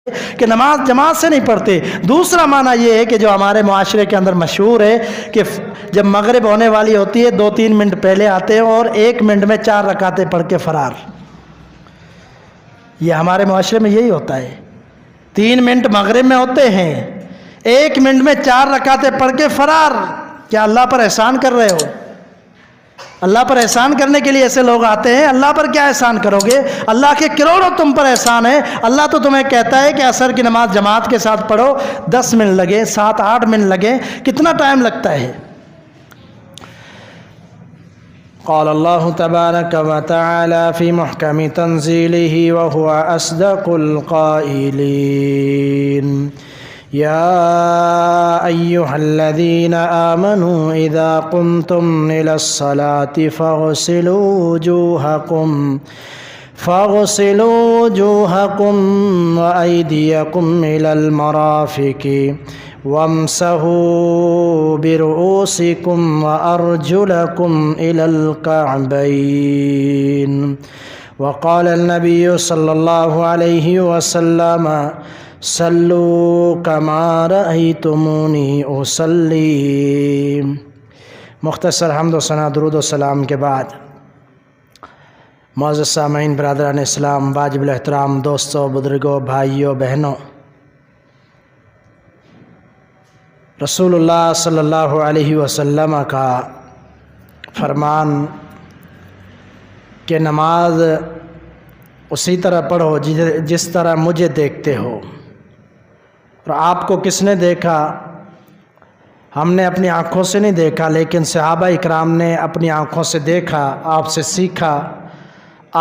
کہ نماز جماعت سے نہیں پڑھتے۔ دوسرا معنی یہ ہے کہ جو ہمارے معاشرے کے اندر مشہور ہے کہ جب مغرب ہونے والی ہوتی ہے 2-3 منٹ پہلے آتے ہیں اور 1 منٹ میں 4 رکعتیں پڑھ کے فرار۔ یہ ہمارے معاشرے میں یہی ہوتا ہے، 3 منٹ مغرب میں ہوتے ہیں، 1 منٹ میں 4 رکعتیں پڑھ کے فرار۔ کیا اللہ پر احسان کر رہے ہو؟ اللہ پر احسان کرنے کے لیے ایسے لوگ آتے ہیں، اللہ پر کیا احسان کرو گے؟ اللہ کے کروڑوں تم پر احسان ہے۔ اللہ تو تمہیں کہتا ہے کہ عصر کی نماز جماعت کے ساتھ پڑھو، 10 منٹ لگے، 7-8 منٹ لگے، کتنا ٹائم لگتا ہے؟ قال اللہ تبارک و تعالی فی محکم تنزیلہ وہو اصدق القائلین یا ایہا الذین آمنوا اذا قمتم الى الصلاة فاغسلوا وجوہکم وایدیکم الى المرافق وامسحوا برؤوسکم وارجلکم الى الکعبین وقال النبی صلی اللہ علیہ وسلم صلوا کما رأیتمونی اصلی۔ مختصر حمد و ثنا درود و سلام کے بعد معزز سامعین، برادران اسلام، واجب الاحترام دوستوں، بزرگوں، بھائیوں، بہنوں، رسول اللہ صلی اللہ علیہ وسلم کا فرمان کہ نماز اسی طرح پڑھو جس طرح مجھے دیکھتے ہو۔ اور آپ کو کس نے دیکھا؟ ہم نے اپنی آنکھوں سے نہیں دیکھا، لیکن صحابہ اکرام نے اپنی آنکھوں سے دیکھا، آپ سے سیکھا،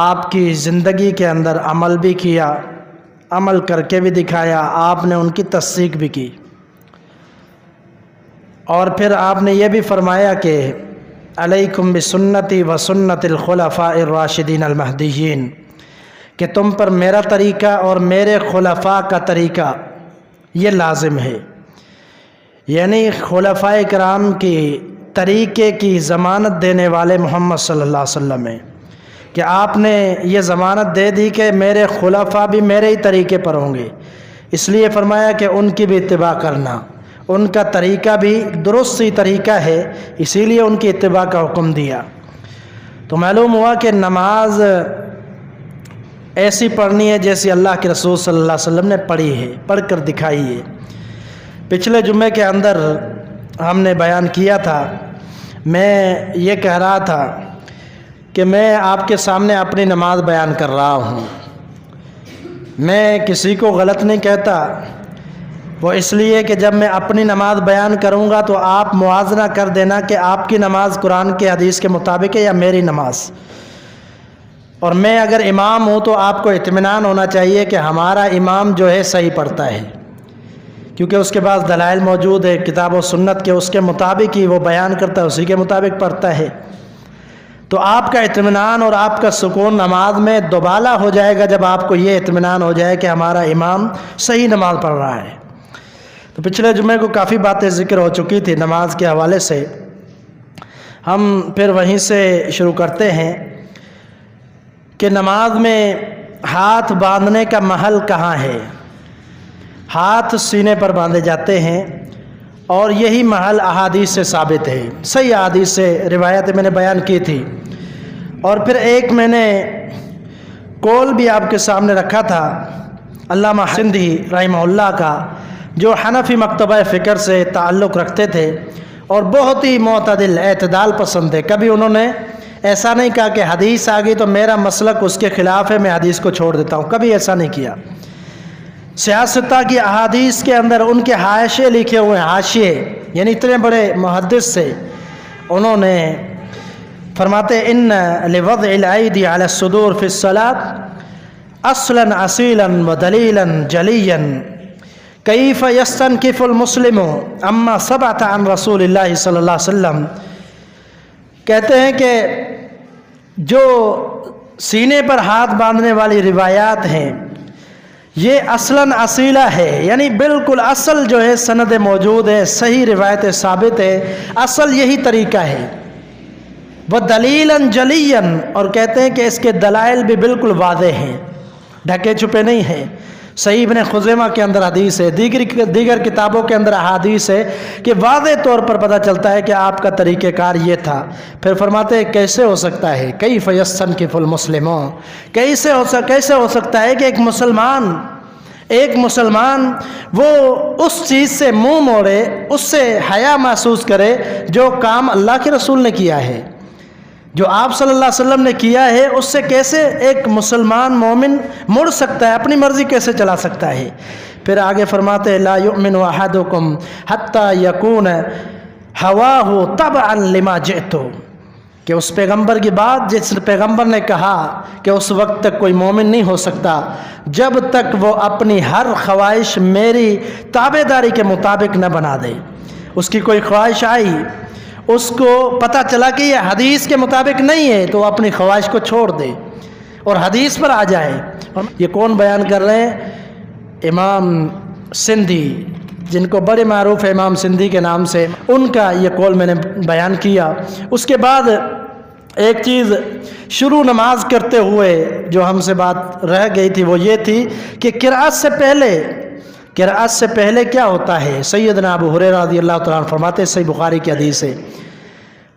آپ کی زندگی کے اندر عمل بھی کیا، عمل کر کے بھی دکھایا، آپ نے ان کی تصدیق بھی کی۔ اور پھر آپ نے یہ بھی فرمایا کہ علیکم بسنتی و سنت الخلفاء الراشدین المہدیین، کہ تم پر میرا طریقہ اور میرے خلفاء کا طریقہ یہ لازم ہے۔ یعنی خلفاء کرام کی طریقے کی ضمانت دینے والے محمد صلی اللہ علیہ وسلم ہیں، کہ آپ نے یہ ضمانت دے دی کہ میرے خلفاء بھی میرے ہی طریقے پر ہوں گے، اس لیے فرمایا کہ ان کی بھی اتباع کرنا، ان کا طریقہ بھی درست ہی طریقہ ہے، اسی لیے ان کی اتباع کا حکم دیا۔ تو معلوم ہوا کہ نماز ایسی پڑھنی ہے جیسی اللہ کے رسول صلی اللہ علیہ وسلم نے پڑھی ہے، پڑھ کر دکھائی ہے۔ پچھلے جمعے کے اندر ہم نے بیان کیا تھا، میں یہ کہہ رہا تھا کہ میں آپ کے سامنے اپنی نماز بیان کر رہا ہوں، میں کسی کو غلط نہیں کہتا، وہ اس لیے کہ جب میں اپنی نماز بیان کروں گا تو آپ موازنہ کر دینا کہ آپ کی نماز قرآن کے حدیث کے مطابق ہے یا میری نماز۔ اور میں اگر امام ہوں تو آپ کو اطمینان ہونا چاہیے کہ ہمارا امام جو ہے صحیح پڑھتا ہے، کیونکہ اس کے پاس دلائل موجود ہے کتاب و سنت کے، اس کے مطابق ہی وہ بیان کرتا ہے، اسی کے مطابق پڑھتا ہے۔ تو آپ کا اطمینان اور آپ کا سکون نماز میں دوبالا ہو جائے گا جب آپ کو یہ اطمینان ہو جائے کہ ہمارا امام صحیح نماز پڑھ رہا ہے۔ تو پچھلے جمعے کو کافی باتیں ذکر ہو چکی تھی نماز کے حوالے سے، ہم پھر وہیں سے شروع کرتے ہیں کہ نماز میں ہاتھ باندھنے کا محل کہاں ہے؟ ہاتھ سینے پر باندھے جاتے ہیں، اور یہی محل احادیث سے ثابت ہے، صحیح احادیث سے روایت میں نے بیان کی تھی۔ اور پھر ایک میں نے قول بھی آپ کے سامنے رکھا تھا علامہ سندھی رحمہ اللہ کا، جو حنفی مکتبہ فکر سے تعلق رکھتے تھے اور بہت ہی معتدل اعتدال پسند تھے۔ کبھی انہوں نے ایسا نہیں کہا کہ حدیث آ گئی تو میرا مسلک اس کے خلاف ہے، میں حدیث کو چھوڑ دیتا ہوں، کبھی ایسا نہیں کیا۔ سیاستہ کی احادیث کے اندر ان کے حاشیے لکھے ہوئے ہیں، حاشیے، یعنی اتنے بڑے محدث سے، انہوں نے فرماتے ان لوضع الایدی علی الصدور فی الصلاۃ اصلا اصیلا ودلیلا جلیا کیف یستنکف المسلم اما ثبت عن رسول اللہ صلی اللہ علیہ وسلم۔ کہتے ہیں کہ جو سینے پر ہاتھ باندھنے والی روایات ہیں یہ اصلاً اصیلہ ہے، یعنی بالکل اصل جو ہے سند موجود ہے، صحیح روایت ثابت ہے، اصل یہی طریقہ ہے۔ وہ دلیلاً جلیاً، اور کہتے ہیں کہ اس کے دلائل بھی بالکل واضح ہیں، ڈھکے چھپے نہیں ہیں۔ صحیح ابن خزیمہ کے اندر حدیث ہے، دیگر کتابوں کے اندر احادیث ہے کہ واضح طور پر پتہ چلتا ہے کہ آپ کا طریقہ کار یہ تھا۔ پھر فرماتے ہیں کیسے ہو سکتا ہے، کیف یستنکف المسلمون، کیسے ہو سکتا ہے کہ ایک مسلمان وہ اس چیز سے منہ موڑے، اس سے حیا محسوس کرے جو کام اللہ کے رسول نے کیا ہے، جو آپ صلی اللہ علیہ وسلم نے کیا ہے، اس سے کیسے ایک مسلمان مومن مڑ سکتا ہے، اپنی مرضی کیسے چلا سکتا ہے۔ پھر آگے فرماتے ہیں لا یؤمن احدکم حتی یکون ہواہ تبعا لما جئت، کہ اس پیغمبر کی بات جس پیغمبر نے کہا کہ اس وقت تک کوئی مومن نہیں ہو سکتا جب تک وہ اپنی ہر خواہش میری تابع داری کے مطابق نہ بنا دے۔ اس کی کوئی خواہش آئی، اس کو پتہ چلا کہ یہ حدیث کے مطابق نہیں ہے تو اپنی خواہش کو چھوڑ دے اور حدیث پر آ جائے۔ یہ کون بیان کر رہے ہیں؟ امام سندھی، جن کو بڑے معروف ہے امام سندھی کے نام سے، ان کا یہ قول میں نے بیان کیا۔ اس کے بعد ایک چیز شروع نماز کرتے ہوئے جو ہم سے بات رہ گئی تھی وہ یہ تھی کہ قرأت سے پہلے کیا ہوتا ہے۔ سیدنا ابو ہریرہ رضی اللہ تعالیٰ عنہ فرماتے ہیں، صحیح بخاری کی حدیث ہے،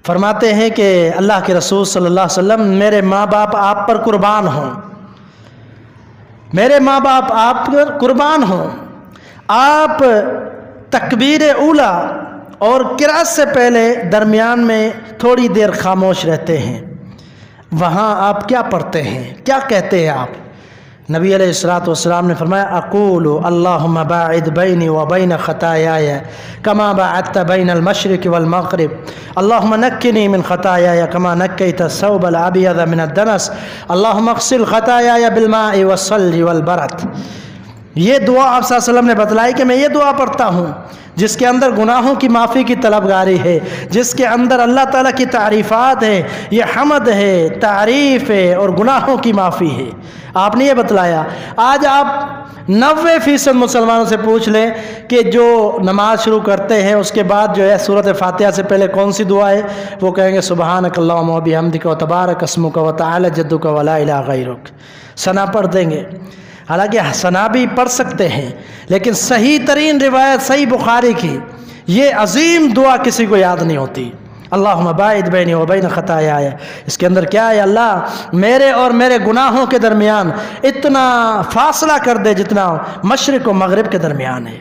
فرماتے ہیں کہ اللہ کے رسول صلی اللہ علیہ وسلم میرے ماں باپ آپ پر قربان ہوں، میرے ماں باپ آپ پر قربان ہوں، آپ تکبیر اولا اور قرأت سے پہلے درمیان میں تھوڑی دیر خاموش رہتے ہیں، وہاں آپ کیا پڑھتے ہیں، کیا کہتے ہیں آپ؟ نبی علیہ الصلوۃ والسلام نے فرمایا اقول اللہم باعد بینی و بین خطایای کما باعدت بین المشرق والمغرب اللہم نکنی من خطایای کما نکیت الثوب الابیض من الدنس اللہم اغسل خطایای بالماء والثلج والبرد۔ یہ دعا آپ صلی اللہ علیہ وسلم نے بتلائی کہ میں یہ دعا پڑھتا ہوں جس کے اندر گناہوں کی معافی کی طلبگاری ہے، جس کے اندر اللہ تعالیٰ کی تعریفات ہے، یہ حمد ہے، تعریف ہے اور گناہوں کی معافی ہے۔ آپ نے یہ بتلایا۔ آج آپ 90% مسلمانوں سے پوچھ لیں کہ جو نماز شروع کرتے ہیں اس کے بعد جو ہے سورۃ فاتحہ سے پہلے کون سی دعا ہے، وہ کہیں گے سبحانک اللہم و بحمدک و تبارک اسمک و تعالی جدک و لا الہ غیرک، ثنا پڑھ دیں گے۔ حالانکہ ثنا بھی پڑھ سکتے ہیں، لیکن صحیح ترین روایت صحیح بخاری کی یہ عظیم دعا کسی کو یاد نہیں ہوتی، اللہم باعد بینی و بین خطایای۔ اس کے اندر کیا ہے؟ اللہ میرے اور میرے گناہوں کے درمیان اتنا فاصلہ کر دے جتنا مشرق و مغرب کے درمیان ہے۔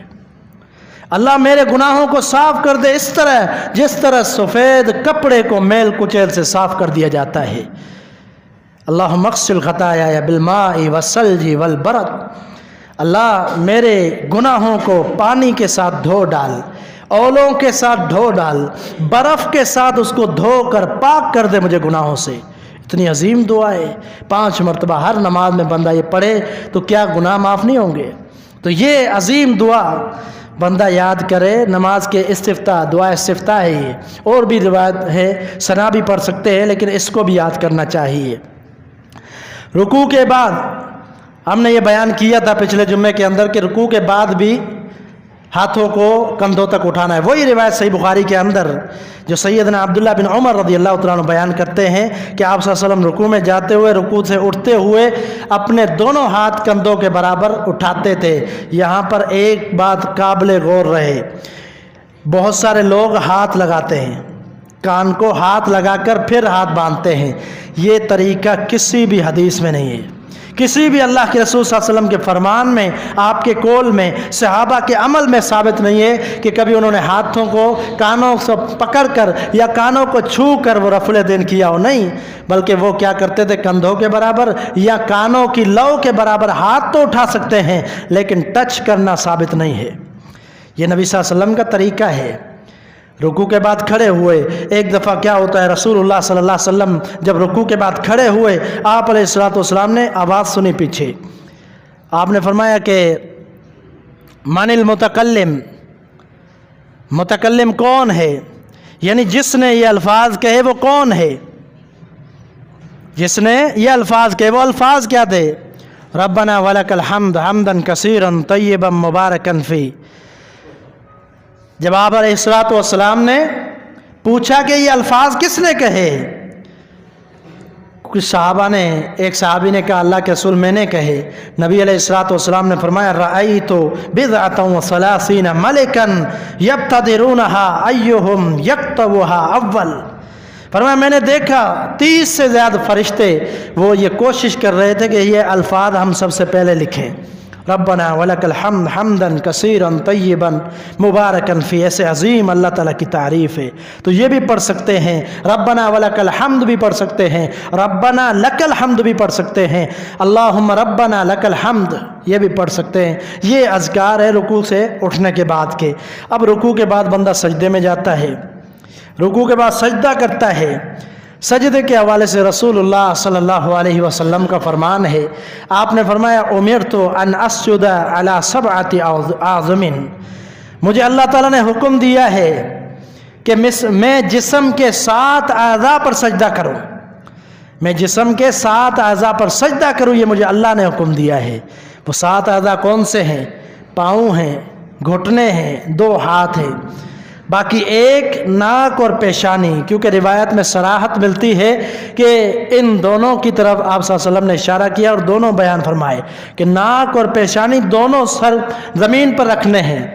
اللہ میرے گناہوں کو صاف کر دے اس طرح جس طرح سفید کپڑے کو میل کچیل سے صاف کر دیا جاتا ہے۔ اللہم اغسل خطایای بالماء والثلج والبرد، اللہ میرے گناہوں کو پانی کے ساتھ دھو ڈال، اولوں کے ساتھ دھو ڈال، برف کے ساتھ اس کو دھو کر پاک کر دے مجھے گناہوں سے۔ اتنی عظیم دعا ہے، 5 مرتبہ ہر نماز میں بندہ یہ پڑھے تو کیا گناہ معاف نہیں ہوں گے؟ تو یہ عظیم دعا بندہ یاد کرے۔ نماز کے استفتاح، دعا استفتاح ہے یہ، اور بھی روایت ہے، ثنا بھی پڑھ سکتے ہیں لیکن اس کو بھی یاد کرنا چاہیے۔ رکوع کے بعد ہم نے یہ بیان کیا تھا پچھلے جمعے کے اندر کہ رکوع کے بعد بھی ہاتھوں کو کندھوں تک اٹھانا ہے۔ وہی روایت صحیح بخاری کے اندر جو سیدنا عبداللہ بن عمر رضی اللہ تعالیٰ عنہ بیان کرتے ہیں کہ آپ صلی اللہ علیہ وسلم رکوع میں جاتے ہوئے، رکوع سے اٹھتے ہوئے اپنے دونوں ہاتھ کندھوں کے برابر اٹھاتے تھے۔ یہاں پر ایک بات قابل غور رہے، بہت سارے لوگ ہاتھ لگاتے ہیں، کان کو ہاتھ لگا کر پھر ہاتھ باندھتے ہیں، یہ طریقہ کسی بھی حدیث میں نہیں ہے، کسی بھی اللہ کے رسول صلی اللہ علیہ وسلم کے فرمان میں، آپ کے قول میں، صحابہ کے عمل میں ثابت نہیں ہے کہ کبھی انہوں نے ہاتھوں کو کانوں سے پکڑ کر یا کانوں کو چھو کر وہ رفع الیدین کیا ہو، نہیں، بلکہ وہ کیا کرتے تھے، کندھوں کے برابر یا کانوں کی لو کے برابر ہاتھ تو اٹھا سکتے ہیں لیکن ٹچ کرنا ثابت نہیں ہے۔ یہ نبی صلی اللہ علیہ وسلم کا طریقہ ہے۔ رکوع کے بعد کھڑے ہوئے، ایک دفعہ کیا ہوتا ہے، رسول اللہ صلی اللہ علیہ وسلم جب رکوع کے بعد کھڑے ہوئے، آپ علیہ الصلوۃ والسلام نے آواز سنی پیچھے، آپ نے فرمایا کہ من المتکلم، متکلم کون ہے، یعنی جس نے یہ الفاظ کہے وہ کون ہے، جس نے یہ الفاظ کہے وہ الفاظ کیا تھے، ربنا ولک الحمد حمدا کثیرا طیبا مبارکا فی۔ جب آپ علیہ الصلوۃ والسلام نے پوچھا کہ یہ الفاظ کس نے کہے، کچھ صحابہ نے، ایک صحابی نے کہا اللہ کے رسول میں نے کہے، نبی علیہ الصلوۃ والسلام نے فرمایا رأیت بضعۃ وثلاثین ملکا یبتدرونها ایہم یکتبها اول، فرمایا میں نے دیکھا 30 سے زیادہ فرشتے وہ یہ کوشش کر رہے تھے کہ یہ الفاظ ہم سب سے پہلے لکھیں، ربنا ولک الحمد حمدا کثیرا طیبا مبارکا فی، ایسے عظیم اللہ تعالیٰ کی تعریف ہے تو یہ بھی پڑھ سکتے ہیں، ربنا ولک الحمد بھی پڑھ سکتے ہیں، ربنا لک الحمد بھی پڑھ سکتے ہیں، اللہم ربنا لک الحمد یہ بھی پڑھ سکتے ہیں۔ یہ اذکار ہے رکوع سے اٹھنے کے بعد کے۔ اب رکوع کے بعد بندہ سجدے میں جاتا ہے، رکوع کے بعد سجدہ کرتا ہے۔ سجدے کے حوالے سے رسول اللہ صلی اللہ علیہ وسلم کا فرمان ہے، آپ نے فرمایا امرت ان اسجد علی 7 اعظم، مجھے اللہ تعالیٰ نے حکم دیا ہے کہ میں جسم کے 7 اعضاء پر سجدہ کروں، میں جسم کے 7 اعضاء پر سجدہ کروں، یہ مجھے اللہ نے حکم دیا ہے۔ وہ 7 اعضاء کون سے ہیں؟ پاؤں ہیں، گھٹنے ہیں، 2 ہاتھ ہیں، باقی ایک ناک اور پیشانی، کیونکہ روایت میں صراحت ملتی ہے کہ ان دونوں کی طرف آپ صلی اللہ علیہ وسلم نے اشارہ کیا اور دونوں بیان فرمائے کہ ناک اور پیشانی دونوں سر زمین پر رکھنے ہیں۔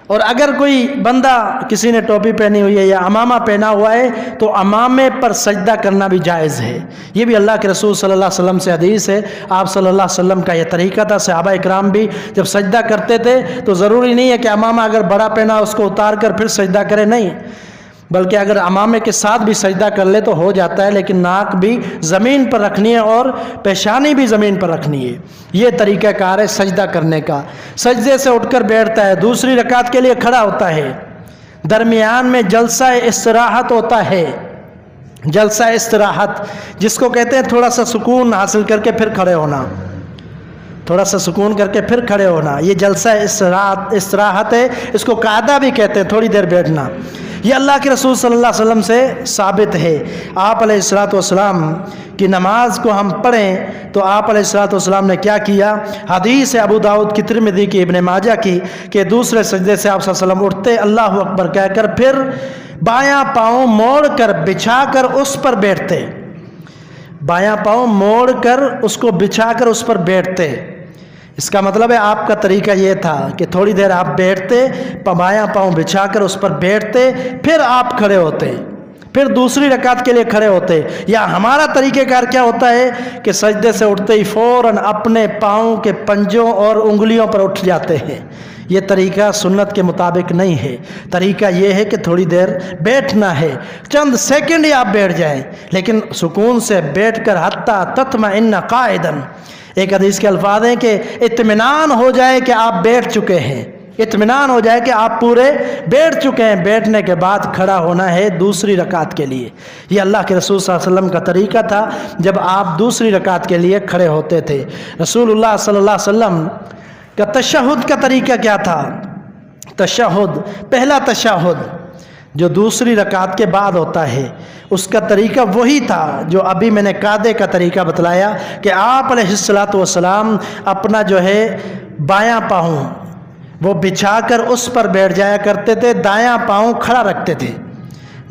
اور اگر کوئی بندہ کسی نے ٹوپی پہنی ہوئی ہے یا امامہ پہنا ہوا ہے تو امامے پر سجدہ کرنا بھی جائز ہے۔ یہ بھی اللہ کے رسول صلی اللہ علیہ وسلم سے حدیث ہے، آپ صلی اللہ علیہ وسلم کا یہ طریقہ تھا۔ صحابہ اکرام بھی جب سجدہ کرتے تھے تو ضروری نہیں ہے کہ امامہ اگر بڑا پہنا اس کو اتار کر پھر سجدہ کرے، نہیں، بلکہ اگر امامے کے ساتھ بھی سجدہ کر لے تو ہو جاتا ہے، لیکن ناک بھی زمین پر رکھنی ہے اور پیشانی بھی زمین پر رکھنی ہے۔ یہ طریقہ کار ہے سجدہ کرنے کا۔ سجدے سے اٹھ کر بیٹھتا ہے، دوسری رکعت کے لیے کھڑا ہوتا ہے، درمیان میں جلسہ استراحت ہوتا ہے، جلسہ استراحت جس کو کہتے ہیں تھوڑا سا سکون حاصل کر کے پھر کھڑے ہونا، تھوڑا سا سکون کر کے پھر کھڑے ہونا، یہ جلسہ استراحت ہے، اس کو قعدہ بھی کہتے ہیں، تھوڑی دیر بیٹھنا۔ یہ اللہ کے رسول صلی اللہ علیہ وسلم سے ثابت ہے۔ آپ علیہ الصلوۃ والسلام کی نماز کو ہم پڑھیں تو آپ علیہ الصلوۃ والسلام نے کیا کیا؟ حدیث ابو داؤد کی، ترمذی کی، ابن ماجہ کی کہ دوسرے سجدے سے آپ صلی اللہ علیہ وسلم اٹھتے، اللہ اکبر کہہ کر پھر بایاں پاؤں موڑ کر بچھا کر اس پر بیٹھتے، بایاں پاؤں موڑ کر اس کو بچھا کر اس پر بیٹھتے۔ اس کا مطلب ہے آپ کا طریقہ یہ تھا کہ تھوڑی دیر آپ بیٹھتے، بایاں پاؤں بچھا کر اس پر بیٹھتے، پھر آپ کھڑے ہوتے، پھر دوسری رکعت کے لیے کھڑے ہوتے۔ یا ہمارا طریقہ کار کیا ہوتا ہے کہ سجدے سے اٹھتے ہی فوراً اپنے پاؤں کے پنجوں اور انگلیوں پر اٹھ جاتے ہیں۔ یہ طریقہ سنت کے مطابق نہیں ہے۔ طریقہ یہ ہے کہ تھوڑی دیر بیٹھنا ہے، چند سیکنڈ ہی آپ بیٹھ جائیں، لیکن سکون سے بیٹھ کر حتیٰ تطمئن قاعدا، ایک حدیث کے الفاظ ہیں کہ اطمینان ہو جائے کہ آپ بیٹھ چکے ہیں، اطمینان ہو جائے کہ آپ پورے بیٹھ چکے ہیں، بیٹھنے کے بعد کھڑا ہونا ہے دوسری رکعت کے لیے۔ یہ اللہ کے رسول صلی اللہ علیہ وسلم کا طریقہ تھا جب آپ دوسری رکعت کے لیے کھڑے ہوتے تھے۔ رسول اللہ صلی اللہ علیہ وسلم کا تشہد کا طریقہ کیا تھا؟ تشہد، پہلا تشہد جو دوسری رکعت کے بعد ہوتا ہے، اس کا طریقہ وہی تھا جو ابھی میں نے قعدے کا طریقہ بتلایا کہ آپ علیہ الصلوۃ والسلام اپنا جو ہے بایاں پاؤں وہ بچھا کر اس پر بیٹھ جایا کرتے تھے، دایاں پاؤں کھڑا رکھتے تھے،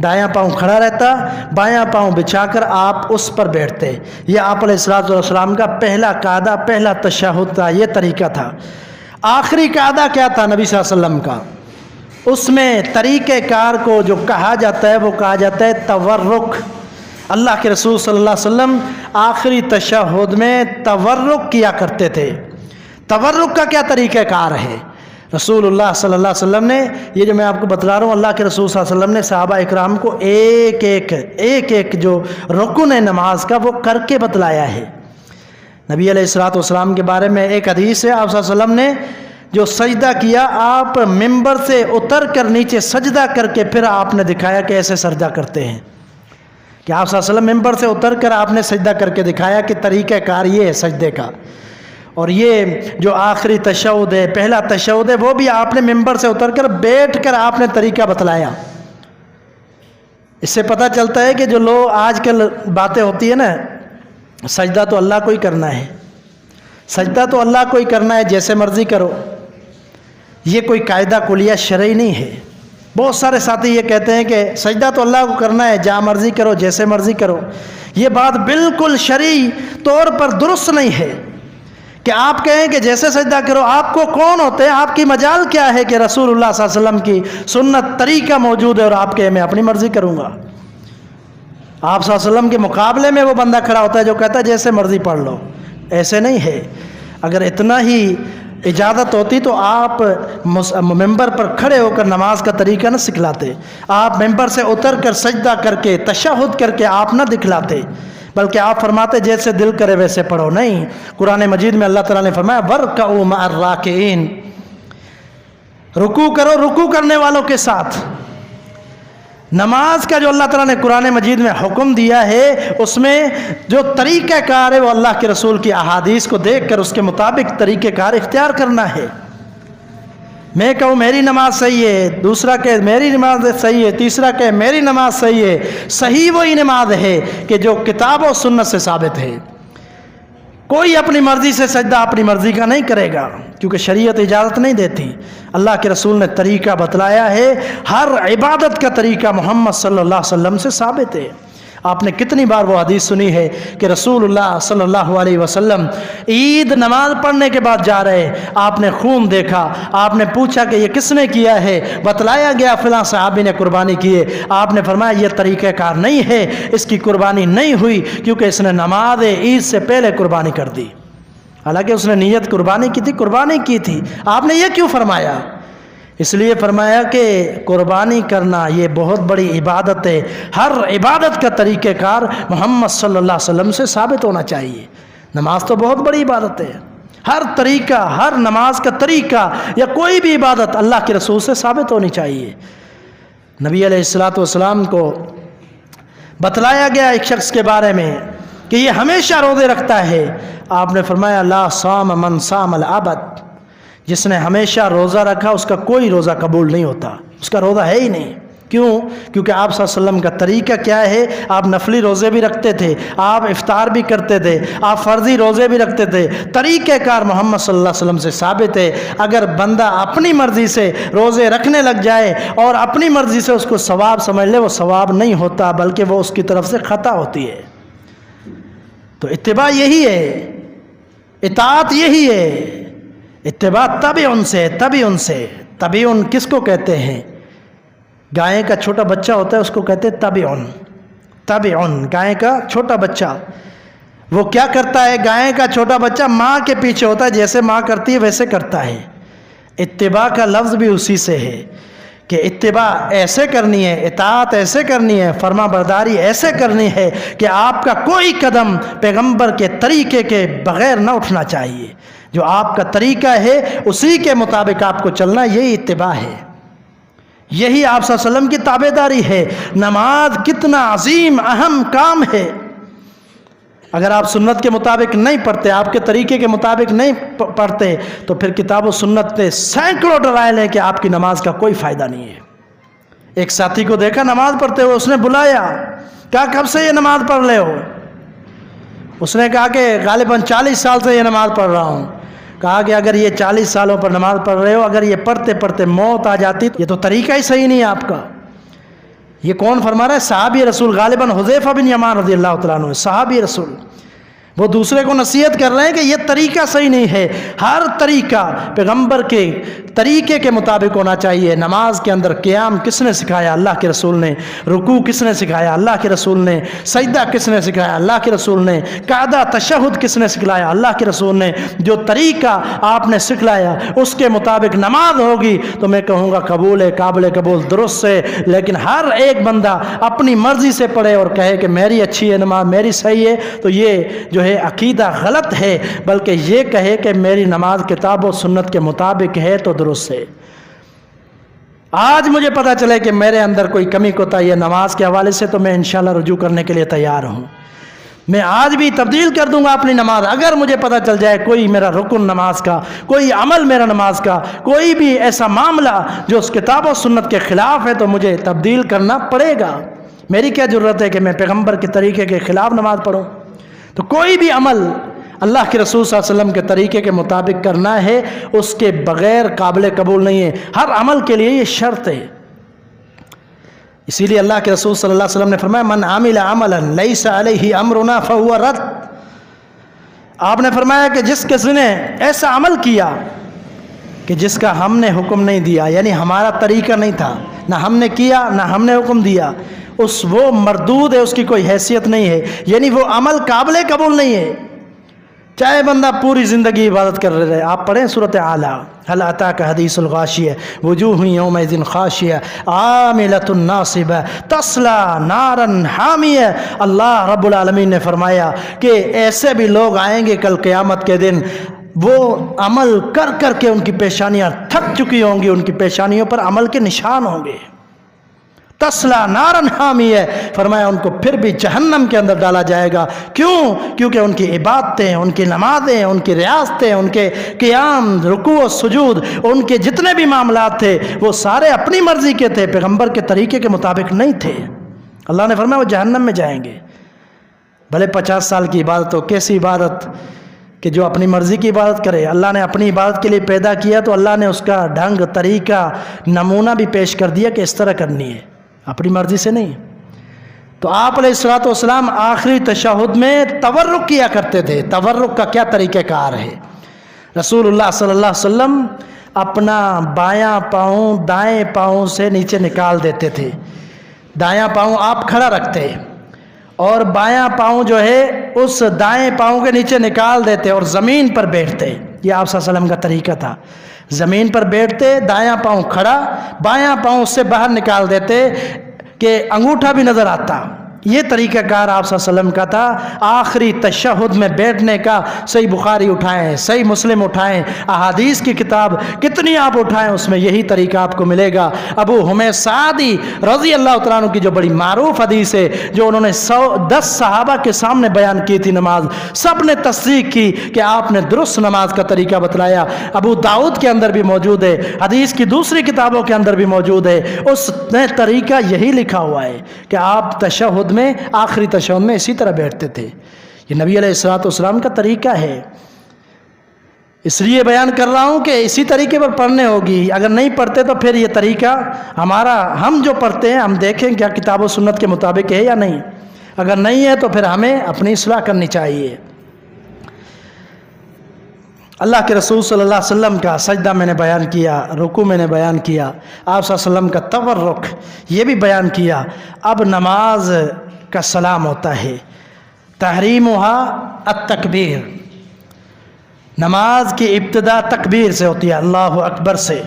دایاں پاؤں کھڑا رہتا، بایاں پاؤں بچھا کر آپ اس پر بیٹھتے۔ یہ آپ علیہ الصلوۃ والسلام کا پہلا قعدہ، پہلا تشہد تھا، یہ طریقہ تھا۔ آخری قعدہ کیا تھا نبی صلی اللہ علیہ وسلم کا؟ اس میں طریقہ کار کو جو کہا جاتا ہے وہ کہا جاتا ہے تورک۔ اللہ کے رسول صلی اللہ علیہ وسلم آخری تشہد میں تورک کیا کرتے تھے۔ تورک کا کیا طریقہ کار ہے؟ رسول اللہ صلی اللہ علیہ وسلم نے، یہ جو میں آپ کو بتلا رہا ہوں، اللہ کے رسول صلی اللہ علیہ وسلم نے صحابہ اکرام کو ایک ایک جو رکن ہے نماز کا وہ کر کے بتلایا ہے۔ نبی علیہ الصلوۃ والسلام کے بارے میں ایک حدیث ہے، آپ صلی اللہ علیہ وسلم نے جو سجدہ کیا، آپ ممبر سے اتر کر نیچے سجدہ کر کے پھر آپ نے دکھایا کہ ایسے سجدہ کرتے ہیں، کہ آپ صلی اللہ علیہ وسلم ممبر سے اتر کر آپ نے سجدہ کر کے دکھایا کہ طریقہ کار یہ ہے سجدے کا۔ اور یہ جو آخری تشہد ہے، پہلا تشہد ہے، وہ بھی آپ نے ممبر سے اتر کر بیٹھ کر آپ نے طریقہ بتلایا۔ اس سے پتہ چلتا ہے کہ جو لوگ آج کل باتیں ہوتی ہے نا، سجدہ تو اللہ کو ہی کرنا ہے، سجدہ تو اللہ کو ہی کرنا ہے، جیسے مرضی کرو، یہ کوئی قاعدہ کلیہ شرعی نہیں ہے۔ بہت سارے ساتھی یہ کہتے ہیں کہ سجدہ تو اللہ کو کرنا ہے، جہاں مرضی کرو، جیسے مرضی کرو۔ یہ بات بالکل شرعی طور پر درست نہیں ہے کہ آپ کہیں کہ جیسے سجدہ کرو۔ آپ کو کون ہوتے ہیں؟ آپ کی مجال کیا ہے کہ رسول اللہ صلی اللہ علیہ وسلم کی سنت طریقہ موجود ہے اور آپ کہیں میں اپنی مرضی کروں گا؟ آپ صلی اللہ علیہ وسلم کے مقابلے میں وہ بندہ کھڑا ہوتا ہے جو کہتا ہے جیسے مرضی پڑھ لو۔ ایسے نہیں ہے۔ اگر اتنا ہی اجازت ہوتی تو آپ ممبر پر کھڑے ہو کر نماز کا طریقہ نہ سکھلاتے، آپ ممبر سے اتر کر سجدہ کر کے تشہد کر کے آپ نہ دکھلاتے، بلکہ آپ فرماتے جیسے دل کرے ویسے پڑھو۔ نہیں، قرآن مجید میں اللہ تعالیٰ نے فرمایا وَارْكَعُوا مَعَ الرَّاكِعِينَ، رکوع کرو رکوع کرنے والوں کے ساتھ۔ نماز کا جو اللہ تعالیٰ نے قرآن مجید میں حکم دیا ہے، اس میں جو طریقہ کار ہے وہ اللہ کے رسول کی احادیث کو دیکھ کر اس کے مطابق طریقہ کار اختیار کرنا ہے۔ میں کہوں میری نماز صحیح ہے، دوسرا کہ میری نماز صحیح ہے، تیسرا کہ میری نماز صحیح ہے۔ صحیح وہی نماز ہے کہ جو کتاب و سنت سے ثابت ہے۔ کوئی اپنی مرضی سے سجدہ اپنی مرضی کا نہیں کرے گا، کیونکہ شریعت اجازت نہیں دیتی۔ اللہ کے رسول نے طریقہ بتلایا ہے، ہر عبادت کا طریقہ محمد صلی اللہ علیہ وسلم سے ثابت ہے۔ آپ نے کتنی بار وہ حدیث سنی ہے کہ رسول اللہ صلی اللہ علیہ وسلم عید نماز پڑھنے کے بعد جا رہے، آپ نے خون دیکھا، آپ نے پوچھا کہ یہ کس نے کیا ہے، بتلایا گیا فلاں صحابی نے قربانی کی ہے۔ آپ نے فرمایا یہ طریقہ کار نہیں ہے، اس کی قربانی نہیں ہوئی کیونکہ اس نے نماز عید سے پہلے قربانی کر دی، حالانکہ اس نے نیت قربانی کی تھی، قربانی کی تھی۔ آپ نے یہ کیوں فرمایا؟ اس لیے فرمایا کہ قربانی کرنا یہ بہت بڑی عبادت ہے، ہر عبادت کا طریقہ کار محمد صلی اللہ علیہ وسلم سے ثابت ہونا چاہیے۔ نماز تو بہت بڑی عبادت ہے، ہر طریقہ، ہر نماز کا طریقہ یا کوئی بھی عبادت اللہ کے رسول سے ثابت ہونی چاہیے۔ نبی علیہ السلام کو بتلایا گیا ایک شخص کے بارے میں کہ یہ ہمیشہ روزے رکھتا ہے، آپ نے فرمایا لا صام من صام الابد، جس نے ہمیشہ روزہ رکھا اس کا کوئی روزہ قبول نہیں ہوتا، اس کا روزہ ہے ہی نہیں۔ کیوں؟ کیونکہ آپ صلی اللہ علیہ وسلم کا طریقہ کیا ہے؟ آپ نفلی روزے بھی رکھتے تھے، آپ افطار بھی کرتے تھے، آپ فرضی روزے بھی رکھتے تھے۔ طریقہ کار محمد صلی اللہ علیہ وسلم سے ثابت ہے۔ اگر بندہ اپنی مرضی سے روزے رکھنے لگ جائے اور اپنی مرضی سے اس کو ثواب سمجھ لے، وہ ثواب نہیں ہوتا بلکہ وہ اس کی طرف سے خطا ہوتی ہے۔ تو اتباع یہی ہے، اطاعت یہی ہے، اتباع تبعن سے، تبعن سے۔ تبعن کس کو کہتے ہیں؟ گائے کا چھوٹا بچہ ہوتا ہے اس کو کہتے ہیں تبعن، تبعن گائے کا چھوٹا بچہ۔ وہ کیا کرتا ہے؟ گائے کا چھوٹا بچہ ماں کے پیچھے ہوتا ہے، جیسے ماں کرتی ہے ویسے کرتا ہے۔ اتباع کا لفظ بھی اسی سے ہے کہ اتباع ایسے کرنی ہے، اطاعت ایسے کرنی ہے، فرما برداری ایسے کرنی ہے کہ آپ کا کوئی قدم پیغمبر کے طریقے کے بغیر نہ اٹھنا چاہیے۔ جو آپ کا طریقہ ہے اسی کے مطابق آپ کو چلنا، یہی اتباع ہے، یہی آپ صلی اللہ علیہ وسلم کی تابعداری ہے۔ نماز کتنا عظیم اہم کام ہے، اگر آپ سنت کے مطابق نہیں پڑھتے، آپ کے طریقے کے مطابق نہیں پڑھتے، تو پھر کتاب و سنت نے سینکڑوں دلائل ہیں کہ آپ کی نماز کا کوئی فائدہ نہیں ہے۔ ایک ساتھی کو دیکھا نماز پڑھتے ہوئے، اس نے بلایا، کہا کب سے یہ نماز پڑھ رہے ہو؟ اس نے کہا کہ غالباً 40 سال سے یہ نماز پڑھ رہا ہوں۔ کہا کہ اگر یہ 40 سالوں پر نماز پڑھ رہے ہو، اگر یہ پڑھتے پڑھتے موت آ جاتی، یہ تو طریقہ ہی صحیح نہیں ہے آپ کا۔ یہ کون فرما رہا ہے؟ صحابی رسول، غالباً حذیفہ بن یمان رضی اللہ تعالیٰ عنہ، صحابی رسول۔ وہ دوسرے کو نصیحت کر رہے ہیں کہ یہ طریقہ صحیح نہیں ہے، ہر طریقہ پیغمبر کے طریقے کے مطابق ہونا چاہیے۔ نماز کے اندر قیام کس نے سکھایا؟ اللہ کے رسول نے۔ رکوع کس نے سکھایا؟ اللہ کے رسول نے۔ سجدہ کس نے سکھایا؟ اللہ کے رسول نے۔ قعدہ تشہد کس نے سکھلایا؟ اللہ کے رسول نے۔ جو طریقہ آپ نے سکھلایا اس کے مطابق نماز ہوگی تو میں کہوں گا قبول ہے، قابل قبول، درست ہے۔ لیکن ہر ایک بندہ اپنی مرضی سے پڑھے اور کہے کہ میری اچھی ہے نماز، میری صحیح ہے، تو یہ جو ہے عقیدہ غلط ہے، بلکہ یہ کہے کہ میری نماز کتاب و سنت کے مطابق ہے تو درست ہے۔ آج مجھے پتا چلے کہ میرے اندر کوئی کمی کوتاہی ہے نماز کے حوالے سے، تو میں انشاءاللہ رجوع کرنے کے لیے تیار ہوں۔ میں آج بھی تبدیل کر دوں گا اپنی نماز۔ اگر مجھے پتا چل جائے کوئی میرا رکن نماز کا، کوئی عمل میرا نماز کا، کوئی بھی ایسا معاملہ جو اس کتاب و سنت کے خلاف ہے، تو مجھے تبدیل کرنا پڑے گا۔ میری کیا ضرورت ہے کہ میں پیغمبر کے طریقے کے خلاف نماز پڑھوں؟ تو کوئی بھی عمل اللہ کے رسول صلی اللہ علیہ وسلم کے طریقے کے مطابق کرنا ہے، اس کے بغیر قابل قبول نہیں ہے۔ ہر عمل کے لیے یہ شرط ہے، اسی لیے اللہ کے رسول صلی اللہ علیہ وسلم نے فرمایا من عمل عملا لیس علیہ امرنا فہو رد. آپ نے فرمایا کہ جس کسی نے ایسا عمل کیا کہ جس کا ہم نے حکم نہیں دیا، یعنی ہمارا طریقہ نہیں تھا، نہ ہم نے کیا نہ ہم نے حکم دیا، وہ مردود ہے، اس کی کوئی حیثیت نہیں ہے، یعنی وہ عمل قابل قبول نہیں ہے. چاہے بندہ پوری زندگی عبادت کر رہے. آپ پڑھیں سورۃ اعلیٰ، هل اتاک حدیث الغاشیہ وجوہ یومئذ خاشیہ عاملۃ ناصبہ تصلی نارا حامیہ. اللہ رب العالمین نے فرمایا کہ ایسے بھی لوگ آئیں گے کل قیامت کے دن، وہ عمل کر کر کے ان کی پیشانیاں تھک چکی ہوں گی، ان کی پیشانیوں پر عمل کے نشان ہوں گے. تسلا نارن حامیہ، فرمایا ان کو پھر بھی جہنم کے اندر ڈالا جائے گا. کیوں؟ کیونکہ ان کی عبادتیں، ان کی نمازیں، ان کی ریاستیں، ان کے قیام، رکوع و سجود، ان کے جتنے بھی معاملات تھے وہ سارے اپنی مرضی کے تھے، پیغمبر کے طریقے کے مطابق نہیں تھے. اللہ نے فرمایا وہ جہنم میں جائیں گے. بھلے 50 سال کی عبادت ہو، کیسی عبادت کہ جو اپنی مرضی کی عبادت کرے. اللہ نے اپنی عبادت کے لیے پیدا کیا تو اللہ نے اس کا ڈھنگ، طریقہ، نمونہ بھی پیش کر دیا کہ اس طرح کرنی ہے، اپنی مرضی سے نہیں. تو آپ علیہ الصلوۃ والسلام آخری تشہد میں تورک کیا کرتے تھے. تورک کا کیا طریقہ کار ہے؟ رسول اللہ صلی اللہ علیہ وسلم اپنا بایاں پاؤں دائیں پاؤں سے نیچے نکال دیتے تھے. دایاں پاؤں آپ کھڑا رکھتے اور بایاں پاؤں جو ہے اس دائیں پاؤں کے نیچے نکال دیتے اور زمین پر بیٹھتے. یہ آپ صلی اللہ علیہ وسلم کا طریقہ تھا. زمین پر بیٹھتے، دایاں پاؤں کھڑا، بایاں پاؤں اس سے باہر نکال دیتے کہ انگوٹھا بھی نظر آتا. یہ طریقہ کار آپ صلی اللہ علیہ وسلم کا تھا آخری تشہد میں بیٹھنے کا. صحیح بخاری اٹھائیں، صحیح مسلم اٹھائیں، احادیث کی کتاب کتنی آپ اٹھائیں، اس میں یہی طریقہ آپ کو ملے گا. ابو حمید سعدی رضی اللہ تعالیٰ عنہ کی جو بڑی معروف حدیث ہے، جو انہوں نے 110 صحابہ کے سامنے بیان کی تھی نماز، سب نے تصدیق کی کہ آپ نے درست نماز کا طریقہ بتلایا. ابو داؤد کے اندر بھی موجود ہے، حدیث کی دوسری کتابوں کے اندر بھی موجود ہے. اس نے طریقہ یہی لکھا ہوا ہے کہ آپ تشہد میں، آخری تشہد میں اسی طرح بیٹھتے تھے. یہ نبی علیہ الصلوۃ والسلام کا طریقہ ہے. اس لیے بیان کر رہا ہوں کہ اسی طریقے پر پڑھنے ہوگی. اگر نہیں پڑھتے تو پھر یہ طریقہ ہمارا، ہم جو پڑھتے ہیں ہم دیکھیں کیا کتاب و سنت کے مطابق ہے یا نہیں. اگر نہیں ہے تو پھر ہمیں اپنی اصلاح کرنی چاہیے. اللہ کے رسول صلی اللہ علیہ وسلم کا سجدہ میں نے بیان کیا، رکوع میں نے بیان کیا، آپ صلی اللہ علیہ وسلم کا تورک یہ بھی بیان کیا. اب نماز کا سلام ہوتا ہے. تحریمها التکبیر، نماز کی ابتدا تکبیر سے ہوتی ہے، اللہ اکبر سے،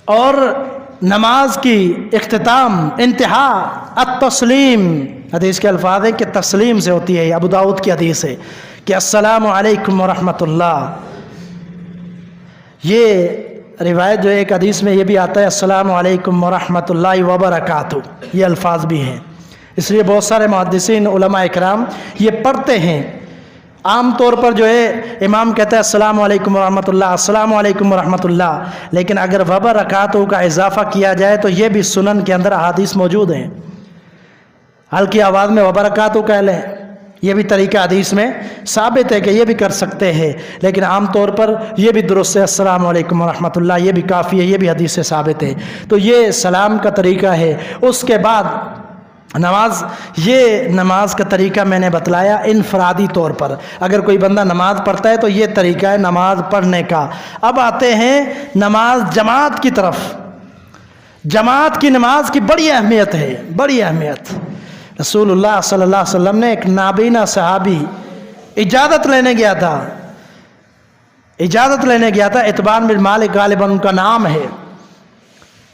اور نماز کی اختتام، انتہا التسلیم، حدیث کے الفاظ ہیں کہ تسلیم سے ہوتی ہے. ابو داؤد کی حدیث ہے کہ السلام علیکم ورحمۃ اللہ. یہ روایت جو ایک حدیث میں یہ بھی آتا ہے السلام علیکم ورحمۃ اللہ وبرکاتہ، یہ الفاظ بھی ہیں. اس لیے بہت سارے محدثین علماء اکرام یہ پڑھتے ہیں. عام طور پر جو ہے امام کہتا ہے السلام علیکم ورحمۃ اللہ، السلام علیکم ورحمۃ اللہ، لیکن اگر وبرکاتہ کا اضافہ کیا جائے تو یہ بھی سنن کے اندر احادیث موجود ہیں. ہلکی آواز میں وبرکاتہ کہہ لیں، یہ بھی طریقہ حدیث میں ثابت ہے کہ یہ بھی کر سکتے ہیں، لیکن عام طور پر یہ بھی درست ہے السلام علیکم ورحمۃ اللہ، یہ بھی کافی ہے، یہ بھی حدیث سے ثابت ہے. تو یہ سلام کا طریقہ ہے. اس کے بعد نماز، یہ نماز کا طریقہ میں نے بتلایا انفرادی طور پر. اگر کوئی بندہ نماز پڑھتا ہے تو یہ طریقہ ہے نماز پڑھنے کا. اب آتے ہیں نماز جماعت کی طرف. جماعت کی نماز کی بڑی اہمیت ہے، بڑی اہمیت. رسول اللہ صلی اللہ علیہ وسلم نے ایک نابینا صحابی اجازت لینے گیا تھا، اتبان بن مالک غالباً ان کا نام ہے.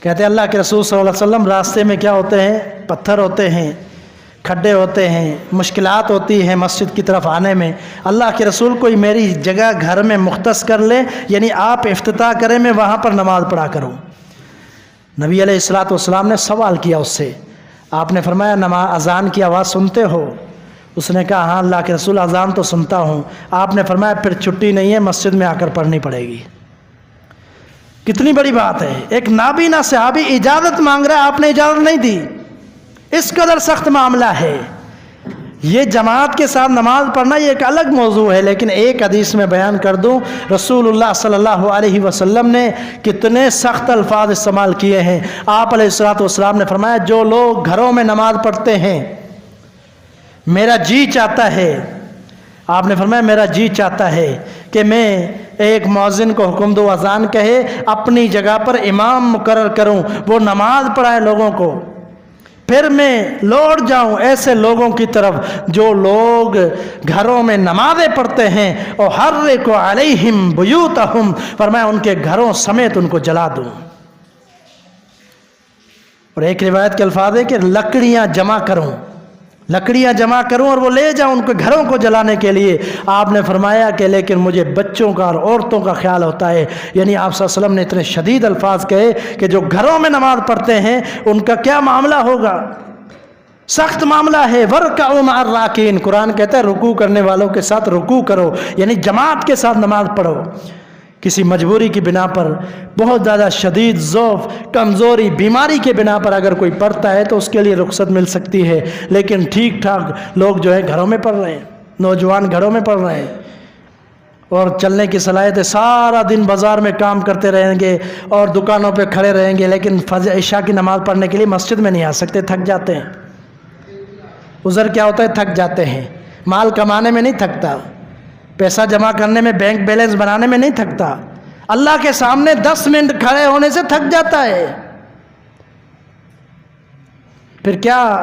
کہتے ہیں اللہ کے رسول صلی اللہ علیہ وسلم راستے میں کیا ہوتے ہیں؟ پتھر ہوتے ہیں، کھڈے ہوتے ہیں، مشکلات ہوتی ہیں مسجد کی طرف آنے میں. اللہ کے رسول کوئی میری جگہ گھر میں مختص کر لے، یعنی آپ افتتاح کریں میں وہاں پر نماز پڑھا کروں. نبی علیہ الصلوۃ والسلام نے سوال کیا اس سے. آپ نے فرمایا اذان کی آواز سنتے ہو؟ اس نے کہا ہاں اللہ کے رسول اذان تو سنتا ہوں. آپ نے فرمایا پھر چھٹی نہیں ہے، مسجد میں آ کر پڑھنی پڑے گی. کتنی بڑی بات ہے. ایک نابینا صحابی اجازت مانگ رہا ہے، آپ نے اجازت نہیں دی. اس قدر سخت معاملہ ہے. یہ جماعت کے ساتھ نماز پڑھنا یہ ایک الگ موضوع ہے، لیکن ایک حدیث میں بیان کر دوں، رسول اللہ صلی اللہ علیہ وسلم نے کتنے سخت الفاظ استعمال کیے ہیں۔ آپ علیہ الصلوۃ والسلام نے فرمایا جو لوگ گھروں میں نماز پڑھتے ہیں، میرا جی چاہتا ہے، آپ نے فرمایا میرا جی چاہتا ہے کہ میں ایک مؤذن کو حکم دو اذان کہے، اپنی جگہ پر امام مقرر کروں، وہ نماز پڑھائے لوگوں کو، پھر میں لوٹ جاؤں ایسے لوگوں کی طرف جو لوگ گھروں میں نمازیں پڑھتے ہیں، اور حرق علیہم بیوتہم، فرمایا ان کے گھروں سمیت ان کو جلا دوں۔ اور ایک روایت کے الفاظ ہے کہ لکڑیاں جمع کروں اور وہ لے جاؤں ان کے گھروں کو جلانے کے لیے۔ آپ نے فرمایا کہ لیکن مجھے بچوں کا اور عورتوں کا خیال ہوتا ہے، یعنی آپ صلی اللہ علیہ وسلم نے اتنے شدید الفاظ کہے کہ جو گھروں میں نماز پڑھتے ہیں ان کا کیا معاملہ ہوگا، سخت معاملہ ہے۔ وَرْكَعُوا مَعَ الرَّاكِعِينَ، قرآن کہتا ہے رکوع کرنے والوں کے ساتھ رکوع کرو، یعنی جماعت کے ساتھ نماز پڑھو۔ کسی مجبوری کی بنا پر، بہت زیادہ شدید ضعف، کمزوری، بیماری کے بنا پر اگر کوئی پڑھتا ہے تو اس کے لیے رخصت مل سکتی ہے، لیکن ٹھیک ٹھاک لوگ جو ہے گھروں میں پڑھ رہے ہیں، نوجوان گھروں میں پڑھ رہے ہیں، اور چلنے کی صلاحیت ہے، سارا دن بازار میں کام کرتے رہیں گے اور دکانوں پہ کھڑے رہیں گے، لیکن فجر عشاء کی نماز پڑھنے کے لیے مسجد میں نہیں آ سکتے، تھک جاتے ہیں۔ عذر کیا ہوتا ہے؟ تھک جاتے ہیں۔ مال کمانے میں نہیں تھکتا، پیسہ جمع کرنے میں، بینک بیلنس بنانے میں نہیں تھکتا، اللہ کے سامنے 10 منٹ کھڑے ہونے سے تھک جاتا ہے۔ پھر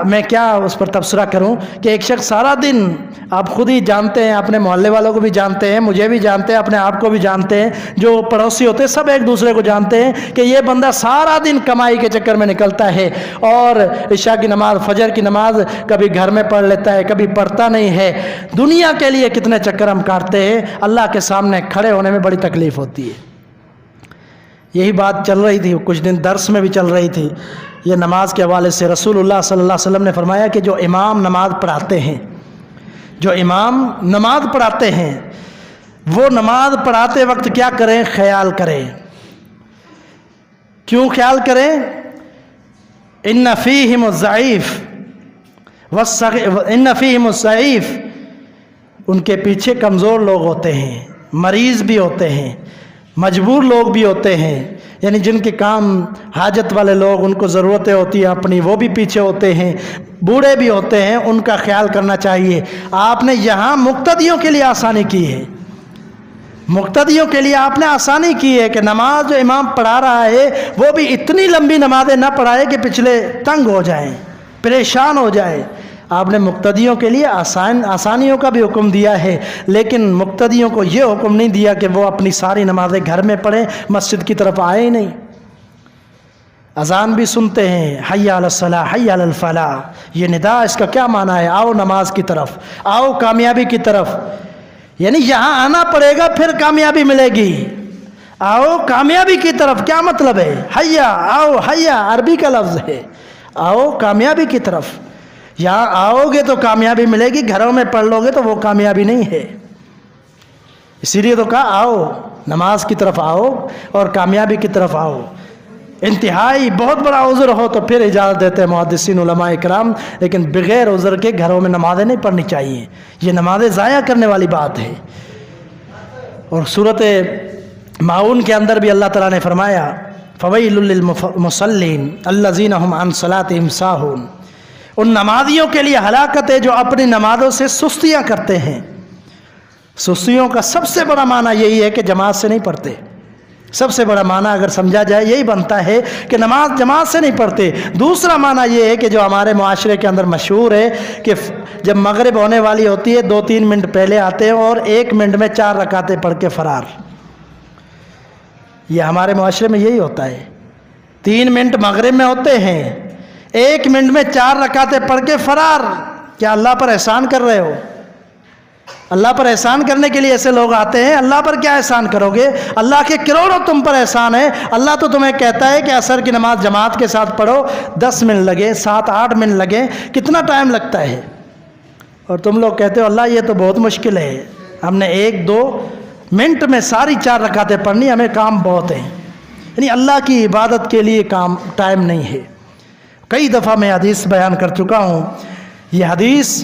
میں کیا اس پر تبصرہ کروں کہ ایک شخص سارا دن، آپ خود ہی جانتے ہیں، اپنے محلے والوں کو بھی جانتے ہیں، مجھے بھی جانتے ہیں، اپنے آپ کو بھی جانتے ہیں، جو پڑوسی ہوتے ہیں سب ایک دوسرے کو جانتے ہیں کہ یہ بندہ سارا دن کمائی کے چکر میں نکلتا ہے، اور عشاء کی نماز، فجر کی نماز کبھی گھر میں پڑھ لیتا ہے، کبھی پڑھتا نہیں ہے۔ دنیا کے لیے کتنے چکر ہم کاٹتے ہیں، اللہ کے سامنے کھڑے ہونے میں بڑی تکلیف ہوتی ہے۔ یہی بات چل رہی تھی کچھ دن درس میں بھی چل رہی تھی، یہ نماز کے حوالے سے رسول اللہ صلی اللہ علیہ وسلم نے فرمایا کہ جو امام نماز پڑھاتے ہیں، وہ نماز پڑھاتے وقت کیا کریں؟ خیال کریں۔ کیوں خیال کریں؟ ان فیہم الضعیف، ان کے پیچھے کمزور لوگ ہوتے ہیں، مریض بھی ہوتے ہیں، مجبور لوگ بھی ہوتے ہیں، یعنی جن کے کام حاجت والے لوگ، ان کو ضرورتیں ہوتی ہیں اپنی، وہ بھی پیچھے ہوتے ہیں، بوڑھے بھی ہوتے ہیں، ان کا خیال کرنا چاہیے۔ آپ نے یہاں مقتدیوں کے لیے آسانی کی ہے، مقتدیوں کے لیے آپ نے آسانی کی ہے کہ نماز جو امام پڑھا رہا ہے وہ بھی اتنی لمبی نمازیں نہ پڑھائے کہ پچھلے تنگ ہو جائیں، پریشان ہو جائیں۔ آپ نے مقتدیوں کے لیے آسانیوں کا بھی حکم دیا ہے، لیکن مقتدیوں کو یہ حکم نہیں دیا کہ وہ اپنی ساری نمازیں گھر میں پڑھیں، مسجد کی طرف آئے ہی نہیں۔ اذان بھی سنتے ہیں، حی علی الصلاح حی علی الفلاح، یہ ندا اس کا کیا معنی ہے؟ آؤ نماز کی طرف، آؤ کامیابی کی طرف، یعنی یہاں آنا پڑے گا پھر کامیابی ملے گی۔ آؤ کامیابی کی طرف کیا مطلب ہے؟ حیا، آؤ، حیا عربی کا لفظ ہے، آؤ کامیابی کی طرف۔ یہاں آؤ گے تو کامیابی ملے گی، گھروں میں پڑھ لو گے تو وہ کامیابی نہیں ہے۔ اسی لیے تو کہا آؤ نماز کی طرف آؤ اور کامیابی کی طرف آؤ۔ انتہائی بہت بڑا عذر ہو تو پھر اجازت دیتے ہیں محدثین علماء کرام، لیکن بغیر عذر کے گھروں میں نمازیں نہیں پڑھنی چاہیے، یہ نمازیں ضائع کرنے والی بات ہے۔ اور سورۃ ماعون کے اندر بھی اللہ تعالیٰ نے فرمایا فویل للمصلین الذین هم عن صلاتهم ساہون، ان نمازیوں کے لیے ہلاکت ہے جو اپنی نمازوں سے سستیاں کرتے ہیں۔ سستیوں کا سب سے بڑا معنی یہی ہے کہ جماعت سے نہیں پڑھتے، سب سے بڑا معنی اگر سمجھا جائے یہی بنتا ہے کہ نماز جماعت سے نہیں پڑھتے۔ دوسرا معنی یہ ہے کہ جو ہمارے معاشرے کے اندر مشہور ہے کہ جب مغرب ہونے والی ہوتی ہے 2-3 منٹ پہلے آتے ہیں اور 1 منٹ میں 4 رکعتیں پڑھ کے فرار۔ یہ ہمارے معاشرے میں یہی ہوتا ہے، 3 منٹ مغرب میں ہوتے ہیں، 1 منٹ میں 4 رکعتیں پڑھ کے فرار۔ کیا اللہ پر احسان کر رہے ہو؟ اللہ پر احسان کرنے کے لیے ایسے لوگ آتے ہیں، اللہ پر کیا احسان کرو گے؟ اللہ کے کروڑوں تم پر احسان ہے۔ اللہ تو تمہیں کہتا ہے کہ عصر کی نماز جماعت کے ساتھ پڑھو، 10 منٹ لگے، 7-8 منٹ لگے، کتنا ٹائم لگتا ہے؟ اور تم لوگ کہتے ہو اللہ یہ تو بہت مشکل ہے، ہم نے 1-2 منٹ میں ساری 4 رکعتیں پڑھنی، ہمیں کام بہت ہیں۔ یعنی اللہ کی عبادت کے لیے ٹائم نہیں ہے۔ کئی دفعہ میں حدیث بیان کر چکا ہوں، یہ حدیث